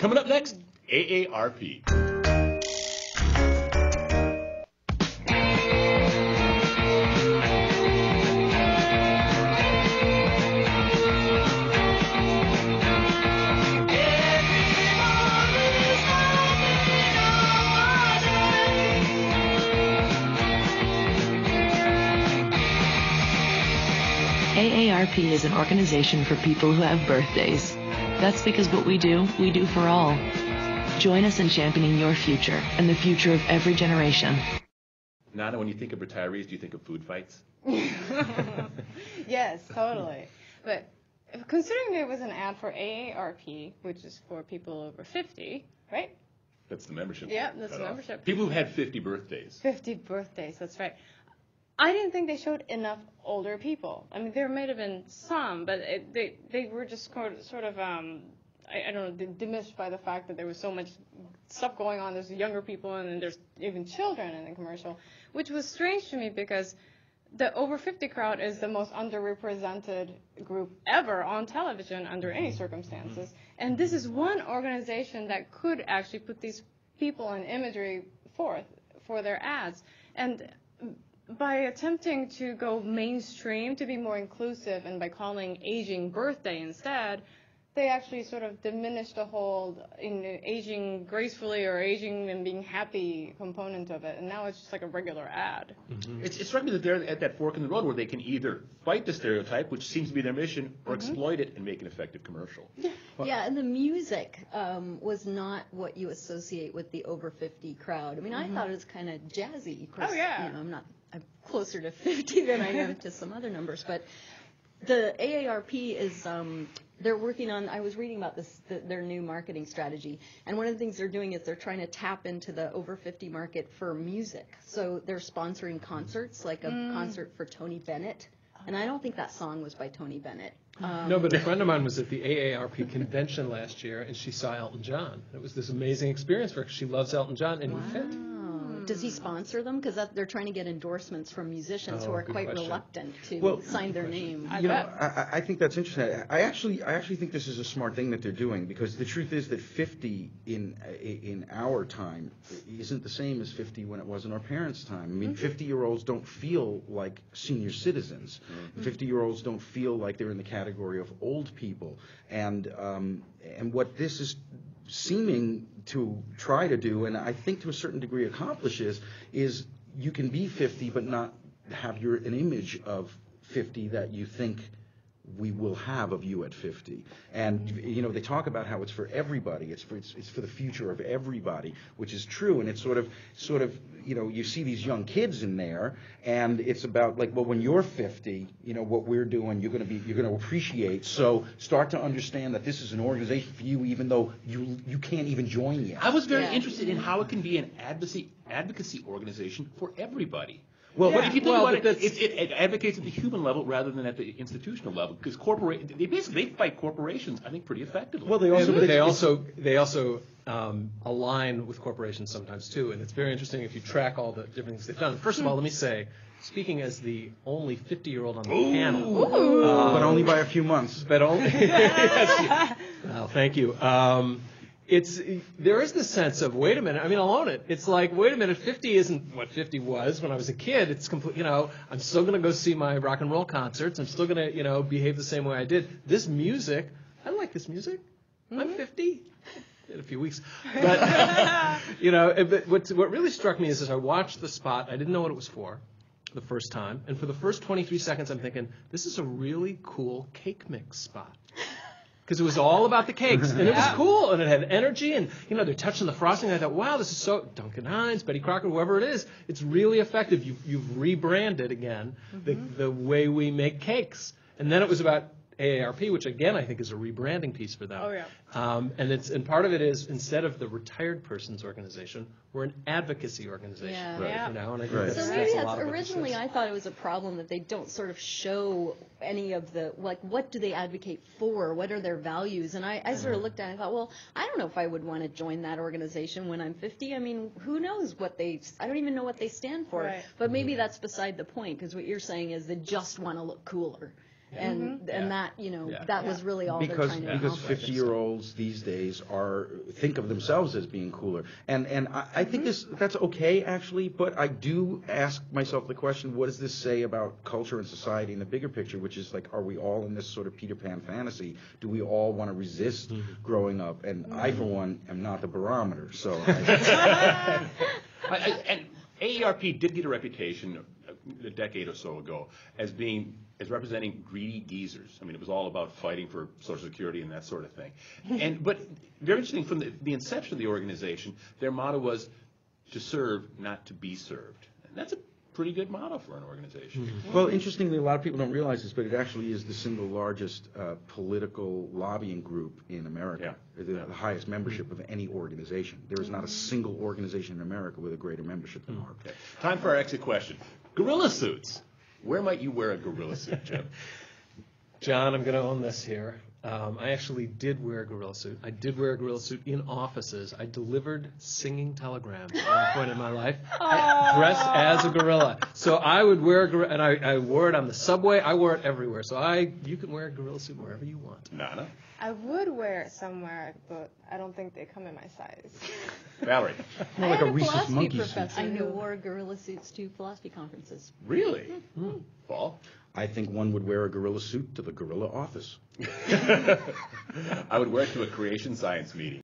Coming up next, AARP. AARP is an organization for people who have birthdays. That's because what we do for all. Join us in championing your future and the future of every generation. Nana, when you think of retirees, do you think of food fights? Yes, totally. But considering it was an ad for AARP, which is for people over 50, right? That's the membership. Yeah, that's the membership. People who've had 50 birthdays. 50 birthdays, that's right. I didn't think they showed enough older people. I mean, there might have been some, but they were just sort of I don't know, diminished by the fact that there was so much stuff going on. There's younger people, and then there's even children in the commercial, which was strange to me because the over 50 crowd is the most underrepresented group ever on television under any circumstances. And this is one organization that could actually put these people and imagery forth for their ads. And by attempting to go mainstream, to be more inclusive, and by calling aging birthday instead, they actually sort of diminished the whole aging gracefully or aging and being happy component of it. And now it's just like a regular ad. Mm-hmm. It struck me that they're at that fork in the road where they can either fight the stereotype, which seems to be their mission, or exploit it and make an effective commercial. Yeah, and the music was not what you associate with the over 50 crowd. I mean, I thought it was kind of jazzy. Of course, yeah. You know, I'm closer to 50 than I am to some other numbers, but the AARP is they're working on, I was reading about this, their new marketing strategy, and one of the things they're doing is they're trying to tap into the over 50 market for music. So they're sponsoring concerts, like a concert for Tony Bennett, and I don't think that song was by Tony Bennett. No, but a friend of mine was at the AARP convention last year, and she saw Elton John. It was this amazing experience for her. She loves Elton John, and he fit. Does he sponsor them? Because they're trying to get endorsements from musicians who are quite reluctant to sign their name. I think that's interesting. I actually think this is a smart thing that they're doing, because the truth is that 50 in our time isn't the same as 50 when it was in our parents' time. I mean, 50-year-olds don't feel like senior citizens. 50-year-olds don't feel like they're in the category of old people. And what this is seeming to try to do, and I think to a certain degree accomplishes, is you can be 50 but not have an image of 50 that you think we will have of you at 50. And they talk about how it's for everybody. It's for the future of everybody, which is true. And it's sort of you see these young kids in there, and it's about like, well, when you're 50, what we're doing, you're going to appreciate. So start to understand that this is an organization for you, even though you can't even join yet. I was very interested in how it can be an advocacy organization for everybody. Well, but if you think about it, it advocates at the human level rather than at the institutional level, because they fight corporations, I think, pretty effectively. Well, they also align with corporations sometimes too, and it's very interesting if you track all the different things they've done. First of all, let me say, speaking as the only 50-year-old on the panel, but only by a few months. But only. Yes. Well, thank you. There is this sense of, wait a minute, I mean, I'll own it. It's like, wait a minute, 50 isn't what 50 was when I was a kid. It's complete, I'm still going to go see my rock and roll concerts. I'm still going to, behave the same way I did. This music, I like this music. I'm 50 in a few weeks. But, what really struck me is as I watched the spot, I didn't know what it was for the first time. And for the first 23 seconds, I'm thinking, this is a really cool cake mix spot. Because it was all about the cakes, and it was cool, and it had energy, and, they're touching the frosting, and I thought, wow, this is so, Duncan Hines, Betty Crocker, whoever it is, it's really effective. You've rebranded, again, the way we make cakes. And then it was about AARP, which, again, I think is a rebranding piece for them. Oh, yeah. And part of it is, instead of the retired person's organization, we're an advocacy organization. Yeah. Right. Yeah. And I think So maybe a that's lot of originally I thought it was a problem that they don't sort of show any of the, like, what do they advocate for? What are their values? And I sort of looked at it and thought, well, I don't know if I would want to join that organization when I'm 50. I mean, who knows I don't even know what they stand for. Right. But maybe that's beside the point, because what you're saying is they just want to look cooler. and that Yeah. that was really all they're trying to because accomplish. 50-year-olds these days think of themselves as being cooler, and I think that's okay actually, but I do ask myself the question, what does this say about culture and society in the bigger picture, which is like, are we all in this sort of Peter Pan fantasy? Do we all want to resist growing up? And I, for one, am not the barometer. So. And AARP did get a reputation a decade or so ago as representing greedy geezers. I mean, it was all about fighting for Social Security and that sort of thing. But very interesting, from the inception of the organization, their motto was to serve, not to be served. And that's a pretty good motto for an organization. Well, interestingly, a lot of people don't realize this, but it actually is the single largest political lobbying group in America. Yeah. The highest membership of any organization. There is not a single organization in America with a greater membership than AARP. Okay. Time for our exit question. Gorilla suits. Where might you wear a gorilla suit, Jim? John, I'm going to own this here. I actually did wear a gorilla suit. I did wear a gorilla suit in offices. I delivered singing telegrams at one point in my life, dressed as a gorilla. So I would wear a gorilla, and I wore it on the subway. I wore it everywhere. So you can wear a gorilla suit wherever you want. Nana? I would wear it somewhere, but I don't think they come in my size. Valerie? More like a I had a Rhesus philosophy monkey suit. professor who wore gorilla suits to philosophy conferences. Really? Paul? I think one would wear a gorilla suit to the gorilla office. I would wear it to a creation science meeting.